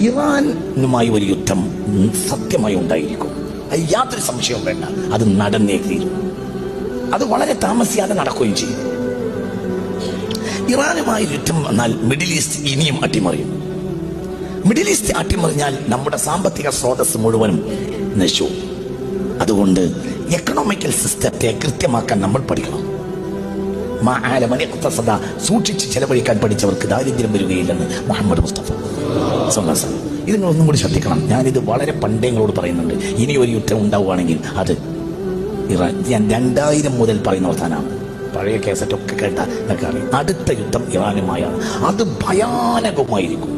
ഇറാനുമായി ഒരു യുദ്ധം സത്യമായി ഉണ്ടായിരിക്കും. അത് യാതൊരു സംശയവും വേണ്ട. അത് നടന്നേ തീരും. അത് വളരെ താമസിയാതെ നടക്കുകയും ചെയ്യും. ഇറാനുമായി യുദ്ധം വന്നാൽ മിഡിൽ ഈസ്റ്റ് ഇനിയും അട്ടിമറിയും. മിഡിൽ ഈസ്റ്റ് അട്ടിമറിഞ്ഞാൽ നമ്മുടെ സാമ്പത്തിക സ്രോതസ് മുഴുവനും നശിച്ചു. അതുകൊണ്ട് എക്കണോമിക്കൽ സിസ്റ്റത്തെ കൃത്യമാക്കാൻ നമ്മൾ പഠിക്കണം. സൂക്ഷിച്ച് ചെലവഴിക്കാൻ പഠിച്ചവർക്ക് ദാരിദ്ര്യം വരികയില്ലെന്ന് മുഹമ്മദ് മുസ്തഫ സ്വല്ലല്ലാഹു അലൈഹി വസല്ലം. ഇത് നിങ്ങളൊന്നും കൂടി ശ്രദ്ധിക്കണം. ഞാനിത് വളരെ പണ്ടേ നിങ്ങളോട് പറയുന്നുണ്ട്. ഇനി ഒരു യുദ്ധം ഉണ്ടാവുകയാണെങ്കിൽ അത് ഇറാൻ. ഞാൻ 2000 മുതൽ പറയുന്ന വർത്താനാണ്. പഴയ കേസറ്റൊക്കെ കേട്ടാൽ നിങ്ങൾക്ക് അറിയാം. അടുത്ത യുദ്ധം ഇറാനുമായാണ്. അത് ഭയാനകമായിരിക്കും.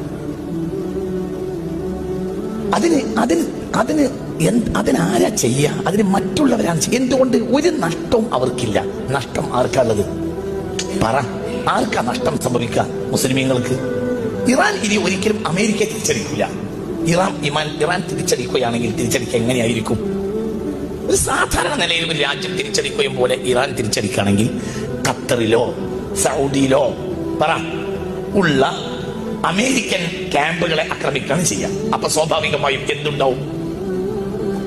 അതിനാരാ ചെയ്യുക? അതിന് മറ്റുള്ളവരാണ് ചെയ്യുക. എന്തുകൊണ്ട്? ഒരു നഷ്ടവും അവർക്കില്ല. നഷ്ടം ആർക്കാണുള്ളത്? പറ, ആർക്കാ നഷ്ടം സംഭവിക്കുക? മുസ്ലിമീങ്ങൾക്ക്. ഇറാൻ ഇനി ഒരിക്കലും അമേരിക്കയെ തിരിച്ചടിക്കില്ല. ഇറാൻ തിരിച്ചടിക്കുകയാണെങ്കിൽ തിരിച്ചടിക്കുക എങ്ങനെയായിരിക്കും? ഒരു സാധാരണ നിലയിൽ ഒരു രാജ്യം തിരിച്ചടിക്കുകയും പോലെ ഇറാൻ തിരിച്ചടിക്കുകയാണെങ്കിൽ ഖത്തറിലോ സൗദിയിലോ പറ ഉള്ള അമേരിക്കൻ ക്യാമ്പുകളെ ആക്രമിക്കുകയാണ് ചെയ്യുക. അപ്പൊ സ്വാഭാവികമായും എന്തുണ്ടാവും?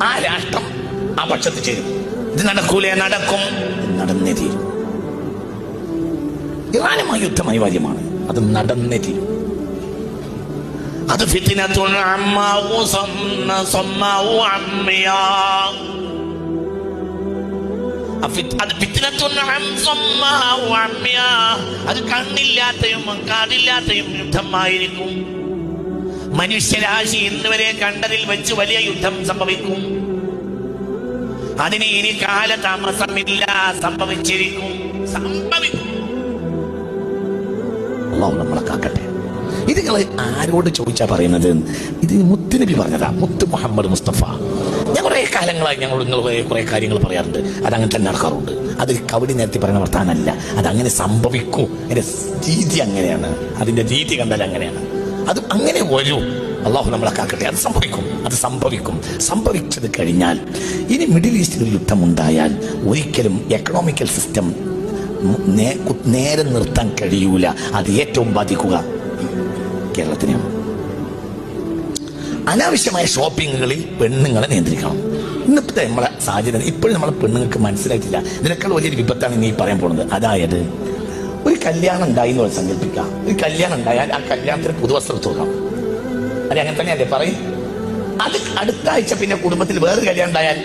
ആ രാഷ്ട്രം ആ പക്ഷത്ത് ചേരും. ഇത് നടക്കൂലേ? നടക്കും. നടന്നേ തീരും. ഇറാനുമായി യുദ്ധം അനിവാര്യമാണ്. അത് നടന്നേ തീരും. അത് അത് കണ്ണില്ലാത്തയും കാതില്ലാത്തയും യുദ്ധമായിരിക്കും. മനുഷ്യരാശി ഇന്നുവരെ കണ്ടതിൽ വെച്ച് വലിയ യുദ്ധം സംഭവിക്കും. അതിന് ഇനി കാലതാമസമില്ല. സംഭവിച്ചിരിക്കും. നമ്മളെ കാക്കട്ടെ. ഇത് നിങ്ങൾ ആരോട് ചോദിച്ചാ പറയുന്നത്? ഇത് മുത്തുനബി പറഞ്ഞതാ. മുത്ത് മുഹമ്മദ് മുസ്തഫ. ഞാൻ കുറെ കാലങ്ങളായി നിങ്ങൾ കുറെ കാര്യങ്ങൾ പറയാറുണ്ട്. അതങ്ങനെ തന്നെ നടക്കാറുണ്ട്. അത് കവടി നേരത്തെ പറയുന്ന വർത്താനല്ല. അതങ്ങനെ സംഭവിക്കൂ. അതിന്റെ രീതി അങ്ങനെയാണ്. അതിന്റെ രീതി കണ്ടാൽ അങ്ങനെയാണ്. അത് അങ്ങനെ വരൂ. അള്ളാഹു നമ്മളെ കാക്കട്ടെ. അത് സംഭവിക്കും. അത് സംഭവിക്കും. സംഭവിച്ചത് കഴിഞ്ഞാൽ ഇനി മിഡിൽ ഈസ്റ്റിൽ ഒരു യുദ്ധം ഉണ്ടായാൽ ഒരിക്കലും എക്കണോമിക്കൽ സിസ്റ്റം നേരെ നിർത്താൻ കഴിയൂല. അത് ഏറ്റവും ബാധിക്കുക കേരളത്തിനെയാണ്. അനാവശ്യമായ ഷോപ്പിങ്ങുകളിൽ പെണ്ണുങ്ങളെ നിയന്ത്രിക്കണം. ഇന്നത്തെ നമ്മളെ സാഹചര്യം ഇപ്പോഴും നമ്മളെ പെണ്ണുങ്ങൾക്ക് മനസ്സിലായിട്ടില്ല. ഇതിനേക്കാൾ വലിയൊരു വിപത്താണ് ഇനി പറയാൻ പോകുന്നത്. അതായത് ഒരു കല്യാണം ഉണ്ടായി എന്ന് സങ്കല്പിക്കാം. ഒരു കല്യാണം ഉണ്ടായാൽ ആ കല്യാണത്തിന് പുതുവസ്ത്രം തോന്നാം. അത് അങ്ങനെ തന്നെയല്ലേ പറയും? അത് അടുത്ത ആഴ്ച പിന്നെ കുടുംബത്തിൽ വേറൊരു കല്യാണം ഉണ്ടായാൽ